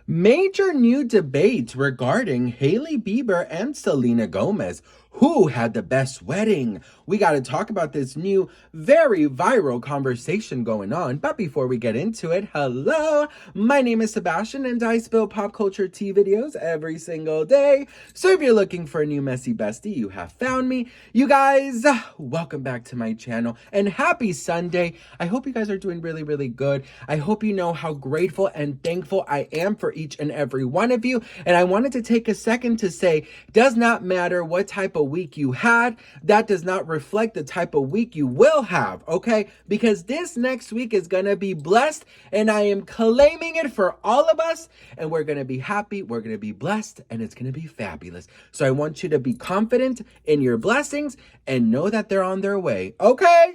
Major new debate regarding Hailey Bieber and Selena Gomez. Who had the best wedding? We got to talk about this new, very viral conversation going on. But before we get into it, hello, my name is Sebastian and I spill pop culture tea videos every single day. So if you're looking for a new messy bestie, you have found me. You guys, welcome back to my channel and happy Sunday. I hope you guys are doing really, really good. I hope you know how grateful and thankful I am for each and every one of you. And I wanted to take a second to say, does not matter what type of week you had, that does not reflect the type of week you will have, okay? Because this next week is gonna be blessed, and I am claiming it for all of us, and we're gonna be happy, we're gonna be blessed, and it's gonna be fabulous. So I want you to be confident in your blessings and know that they're on their way, okay?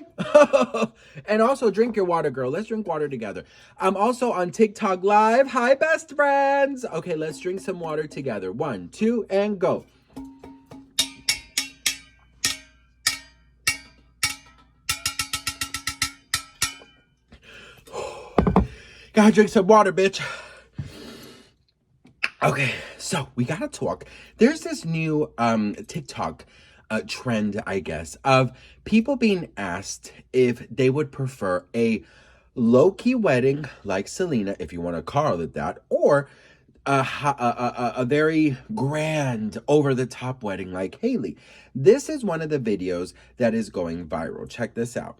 And also drink your water, girl. Let's drink water together. I'm also on TikTok Live. Hi, best friends. Okay, let's drink some water together. 1, 2, and go. Gotta drink some water, bitch. Okay, so we gotta talk. There's this new TikTok trend, I guess, of people being asked if they would prefer a low-key wedding like Selena, if you want to call it that, or a very grand, over-the-top wedding like Hailey. This is one of the videos that is going viral. Check this out.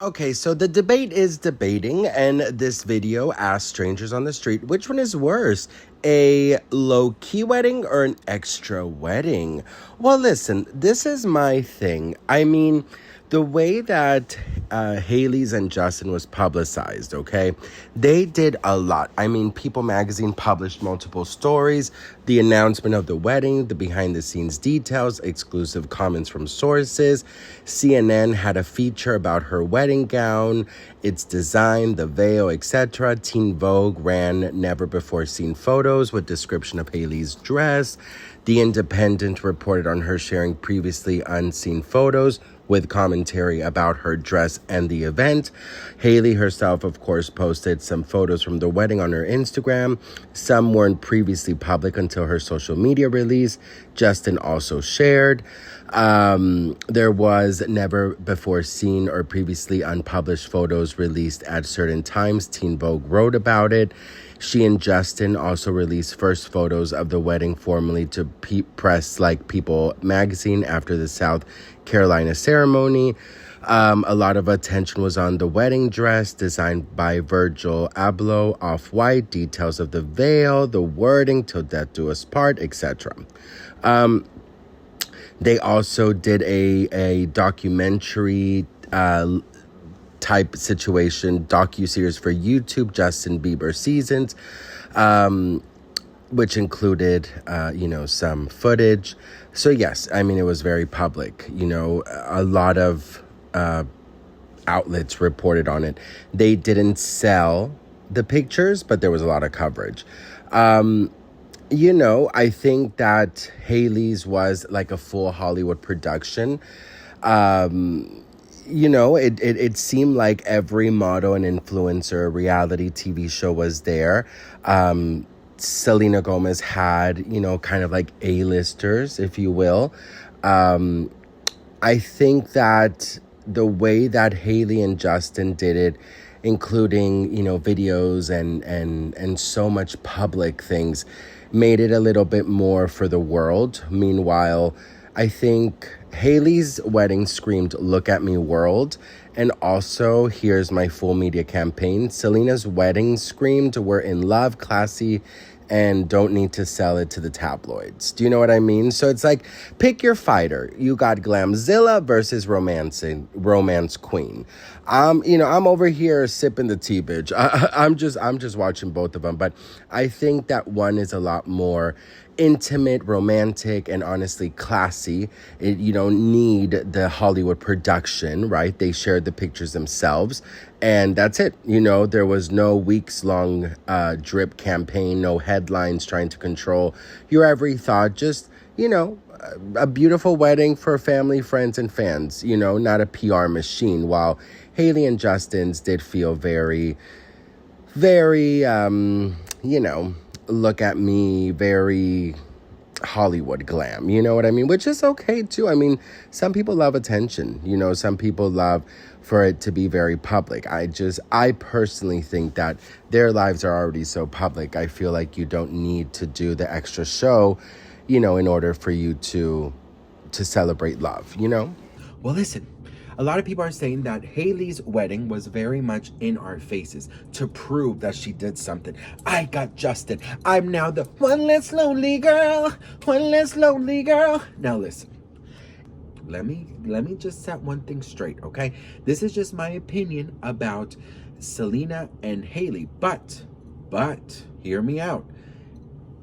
Okay, so the debate is debating, and this video asked strangers on the street, which one is worse, a low-key wedding or an extra wedding? Well, listen, this is my thing. I mean, the way that Hailey's and Justin was publicized, okay, they did a lot. I mean, People magazine published multiple stories, the announcement of the wedding, the behind-the-scenes details, exclusive comments from sources. CNN had a feature about her wedding gown, its design, the veil, etc. Teen Vogue ran never-before-seen photos with description of Hailey's dress. The Independent reported on her sharing previously unseen photos with commentary about her dress and the event. Hailey herself, of course, posted some photos from the wedding on her Instagram. Some weren't previously public until her social media release. Justin also shared. There was never before seen or previously unpublished photos released at certain times. Teen Vogue wrote about it. She and Justin also released first photos of the wedding formally to press like People magazine after the South Carolina ceremony. A lot of attention was on the wedding dress designed by Virgil Abloh, off-white, details of the veil, the wording, "Till death do us part," etc. They also did a documentary type situation, docuseries for YouTube, Justin Bieber Seasons, which included, some footage. So yes, I mean, it was very public. A lot of outlets reported on it. They didn't sell the pictures, but there was a lot of coverage. I think that Hailey's was like a full Hollywood production. It seemed like every model and influencer reality TV show was there. Selena Gomez had, kind of like A-listers, if you will. I think that the way that Hailey and Justin did it, including, videos and so much public things, made it a little bit more for the world. Meanwhile, I think Hailey's wedding screamed, "Look at me, world." And also, here's my full media campaign. Selena's wedding screamed, "We're in love, classy, and don't need to sell it to the tabloids." Do you know what I mean? So it's like, pick your fighter. You got Glamzilla versus romance queen. I'm over here sipping the tea, bitch. I'm just watching both of them. But I think that one is a lot more intimate, romantic, and honestly classy. You don't need the Hollywood production, right? They shared the pictures themselves, and that's it. There was no weeks-long drip campaign, no headlines trying to control your every thought. Just, a beautiful wedding for family, friends, and fans. Not a PR machine. While Hailey and Justin's did feel very, very, look at me very Hollywood glam, you know what I mean? Which is okay too. I mean, some people love attention, you know, some people love for it to be very public. I personally think that their lives are already so public. I feel like you don't need to do the extra show, you know, in order for you to celebrate love, you know? Well, listen, a lot of people are saying that Hailey's wedding was very much in our faces to prove that she did something. I got Justin. I'm now the one less lonely girl. One less lonely girl. Now listen. Let me just set one thing straight, okay? This is just my opinion about Selena and Hailey, but hear me out.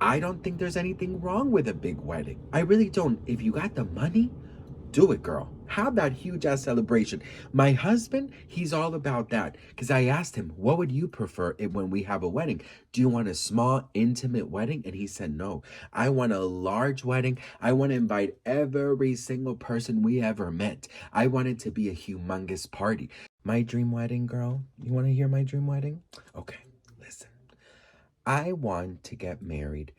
I don't think there's anything wrong with a big wedding. I really don't. If you got the money, do it, girl. Have that huge ass celebration. My husband, he's all about that. Because I asked him, what would you prefer when we have a wedding? Do you want a small, intimate wedding? And he said, no. I want a large wedding. I want to invite every single person we ever met. I want it to be a humongous party. My dream wedding, girl. You want to hear my dream wedding? Okay, listen. I want to get married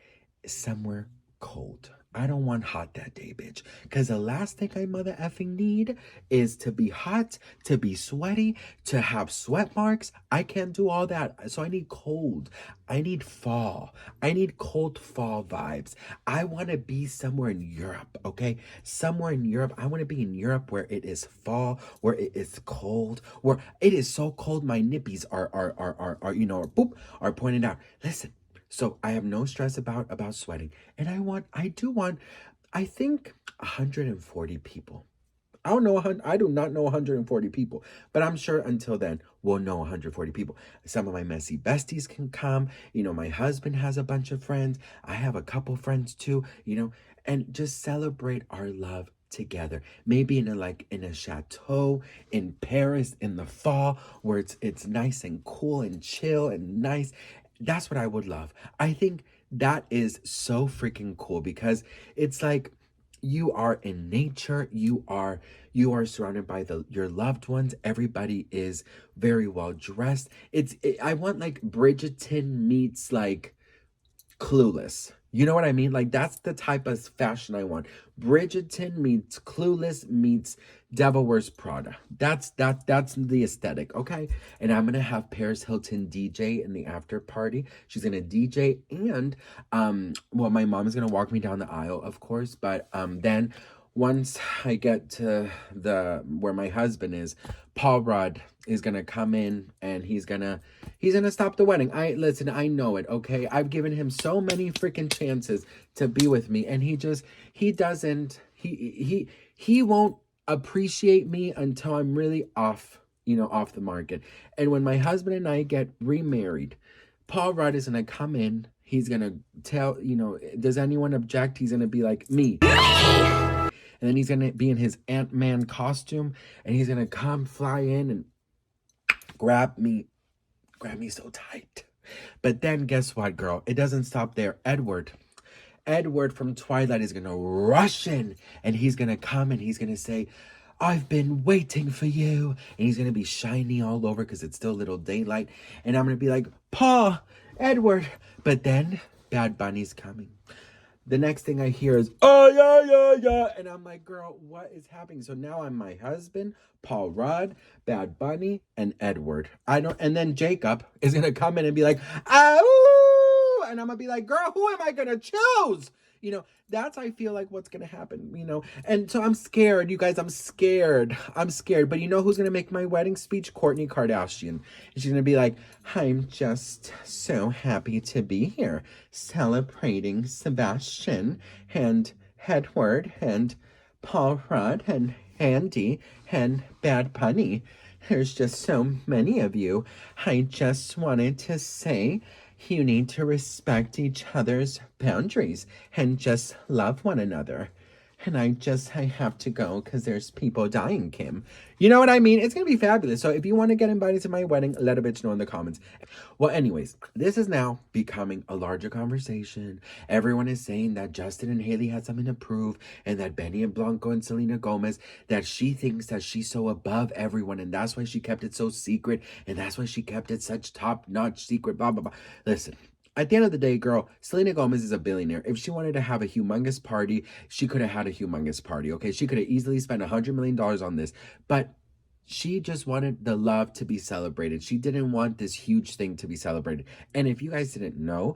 somewhere cold. I don't want hot that day, bitch. Because the last thing I mother effing need is to be hot, to be sweaty, to have sweat marks. I can't do all that. So I need cold. I need fall. I need cold fall vibes. I want to be somewhere in Europe, okay? Somewhere in Europe. I want to be in Europe where it is fall, where it is cold, where it is so cold my nippies are you know, are pointed out. Listen. So I have no stress about sweating. And I think 140 people. I do not know 140 people, but I'm sure until then we'll know 140 people. Some of my messy besties can come. You know, my husband has a bunch of friends. I have a couple friends too, you know, and just celebrate our love together. Maybe in a chateau in Paris in the fall where it's nice and cool and chill and nice. That's what I would love. I think that is so freaking cool because it's like you are in nature, you are surrounded by your loved ones. Everybody is very well dressed. I want like Bridgerton meets like Clueless. You know what I mean? Like that's the type of fashion I want. Bridgerton meets Clueless meets Devil Wears Prada. That's the aesthetic, okay? And I'm gonna have Paris Hilton DJ in the after party. She's gonna DJ and well, my mom is gonna walk me down the aisle, of course, but then once I get to the where my husband is, Paul Rudd is gonna come in and he's gonna stop the wedding. I know it, okay? I've given him so many freaking chances to be with me, and he won't appreciate me until I'm really off, off the market. And when my husband and I get remarried, Paul Rudd is gonna come in. He's gonna tell, does anyone object? He's gonna be like, me. And then he's gonna be in his Ant-Man costume, and he's gonna come fly in and grab me so tight. But then guess what, girl? It doesn't stop there. Edward from Twilight is gonna rush in, and he's gonna come and he's gonna say, I've been waiting for you. And he's gonna be shiny all over because it's still a little daylight. And I'm gonna be like, Paul, Edward. But then Bad Bunny's coming. The next thing I hear is, oh, yeah. And I'm like, girl, what is happening? So now I'm my husband, Paul Rudd, Bad Bunny, and Edward. And then Jacob is going to come in and be like, ah, and I'm going to be like, girl, who am I going to choose? That's, I feel like what's going to happen, And so I'm scared, you guys, I'm scared. But you know who's going to make my wedding speech? Kourtney Kardashian. And she's going to be like, I'm just so happy to be here celebrating Sebastian and Edward and Paul Rudd and Andy and Bad Bunny. There's just so many of you. I just wanted to say you need to respect each other's boundaries and just love one another. And I have to go because there's people dying, Kim. You know what I mean? It's going to be fabulous. So if you want to get invited to my wedding, let a bitch know in the comments. Well, anyways, this is now becoming a larger conversation. Everyone is saying that Justin and Hailey had something to prove, and that Benny and Blanco and Selena Gomez, that she thinks that she's so above everyone, and that's why she kept it so secret, and that's why she kept it such top-notch secret, blah, blah, blah. Listen, At the end of the day, girl, Selena Gomez is a billionaire. If she wanted to have a humongous party, she could have had a humongous party, okay? She could have easily spent $100 million on this, but she just wanted the love to be celebrated. She didn't want this huge thing to be celebrated. And if you guys didn't know,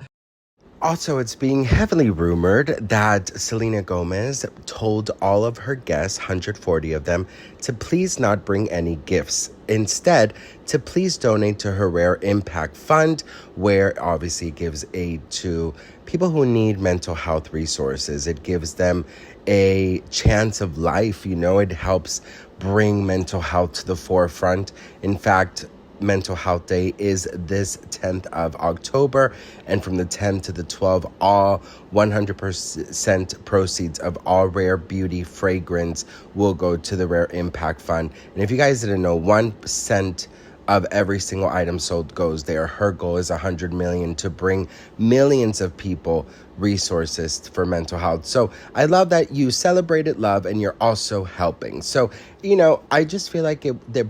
also, it's being heavily rumored that Selena Gomez told all of her guests, 140 of them, to please not bring any gifts. Instead, to please donate to her Rare Impact Fund, where obviously it gives aid to people who need mental health resources. It gives them a chance of life. You know, it helps bring mental health to the forefront. In fact, Mental Health Day is this 10th of October, and from the 10th to the 12th, all 100% proceeds of all Rare Beauty fragrance will go to the Rare Impact Fund. And if you guys didn't know, 1% of every single item sold goes there. Her goal is 100 million to bring millions of people resources for mental health. So I love that you celebrated love and you're also helping. So, you know, I just feel like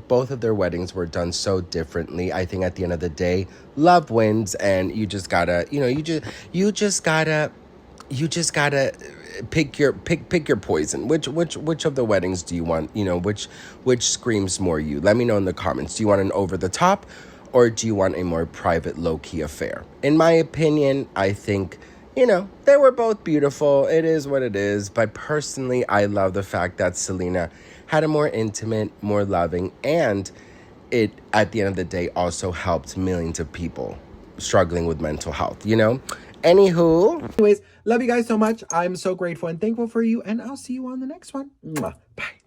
both of their weddings were done so differently. I think at the end of the day, love wins, and you just gotta, you know, you just gotta pick your poison. Which of the weddings do you want? You know, which screams more you? Let me know in the comments. Do you want an over the top, or do you want a more private, low key affair? In my opinion, I think, you know, they were both beautiful. It is what it is. But personally, I love the fact that Selena had a more intimate, more loving, and it at the end of the day also helped millions of people struggling with mental health. You know. Anywho. Anyways, love you guys so much. I'm so grateful and thankful for you, and I'll see you on the next one. Mwah. Bye.